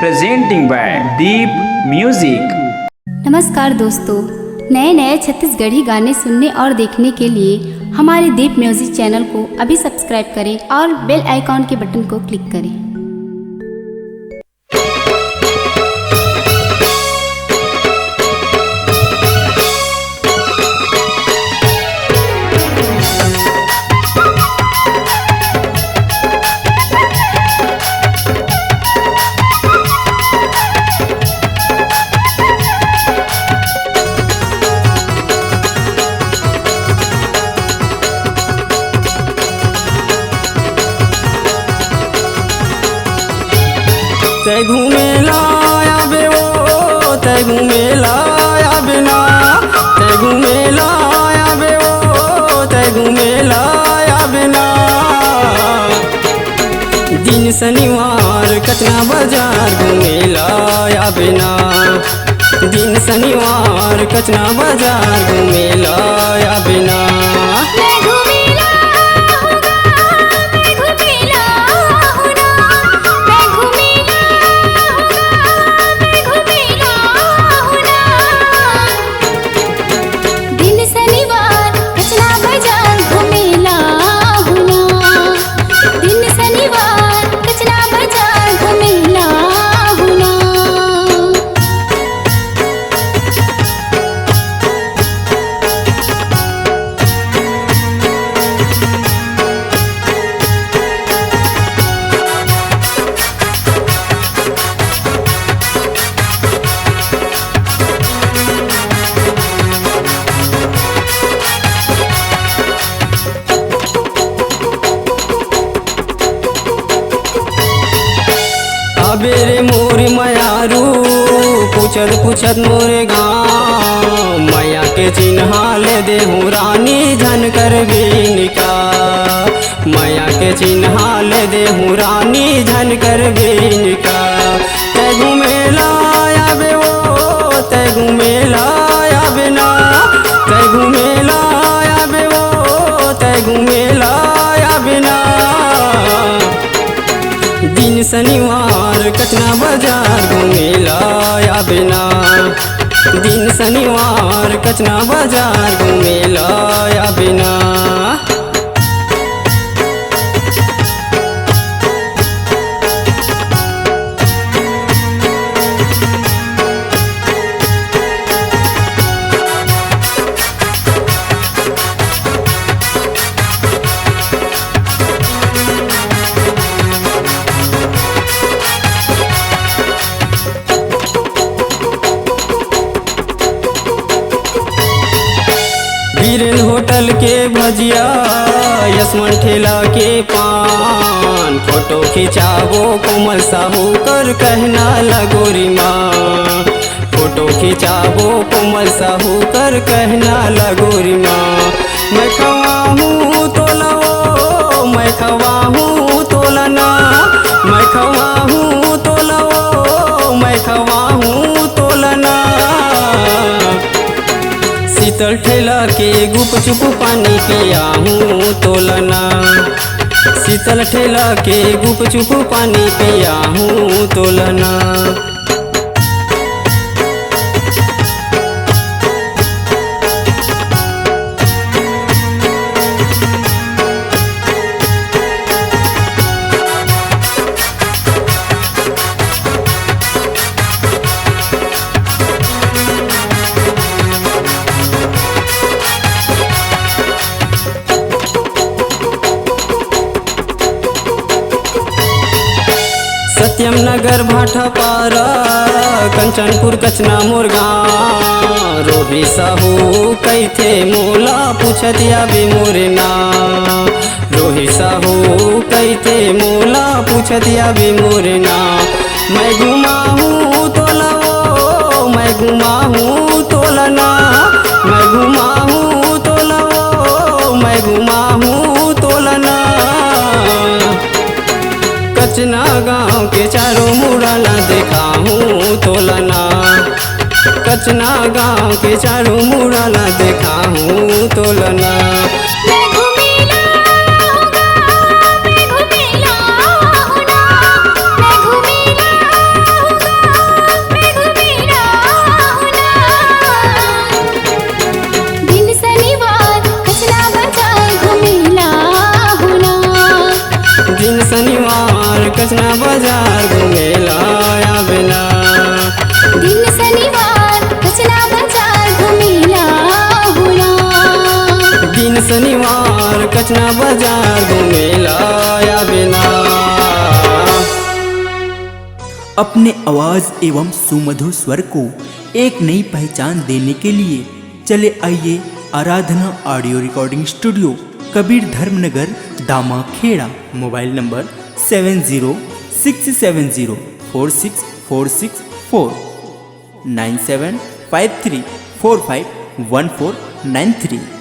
presenting by Deep Music। नमस्कार दोस्तों, नए नए छत्तीसगढ़ी गाने सुनने और देखने के लिए हमारे दीप म्यूजिक चैनल को अभी सब्सक्राइब करें और बेल आइकॉन के बटन को क्लिक करें। तै घूमेला आबे ओ तै घूमेला आबे ना तै घूमेला आबे ओ तै घूमेला आबे ना। दिन शनिवार कचना बाजार घूमेला आबे ना। दिन शनिवार कचना बाजार घूमेला आबे ना। बेरे मोरी मयारू पूछत पूछत मोरे गाँव मैया के चिन्हा ले देहूँ रानी झन कर बेनिका। मैया के चिन्हा ले देहूँ रानी झन कर बेनिका। तै घूमेला आबे ओ तै घूमेला आबे ना तै घूमेला आबे ओ तै घूमेला आबे ना। दिन शनिवार कचना बाजार घूमेला आबे ना। दिन शनिवार कचना बाजार घूमेला आबे ना। वीरेन होटल के भजिया यशमन ठेला के पान फोटो खिंचाबो कोमल साहू कर कहना लगोरी माँ। फोटो खिंचाबो कोमल साहू कर कहना लगोरी माँ। मैं खवाहूँ तोला ओ मैं खवाहूँ तोला ना मैं खवाहूँ तोला ओ मैं खवाहूँ तोला ना। शीतल ठेला के गुप चुप पानी पिया हूँ तोलना। शीतल ठेला के गुप चुप पानी पिया हूँ तोलना। सत्यम नगर भाटापारा कंचनपुर कचना मुर्गा रोही साहू कैथे मोला पूछत आबे मोरे ना। रोही साहू कैथे मोला पूछत आबे मोरे ना। मैं घुमाहूँ तोला ओ मैं घुमाहूँ तोला ना मैं घुमाहूँ तोला ओ मैं घुमाहूँ तोला ना। कचना गाँव के चारों मुड़ाना देखा हूँ तोलना। कचना गाँव के चारों मुड़ाना देखा हूँ तोलना। मैं घूमेला कचना बाजार घूमेला आवेला। दिन शनिवार कचरा बाजार घूमेला होला। दिन शनिवार कचना बाजार घूमेला आवेला। अपने आवाज एवं सुमधुर स्वर को एक नई पहचान देने के लिए चले आइए Aradhana audio recording studio, Kabir Dharmnagar, Damakheda. Mobile number 7067046464 9753451493।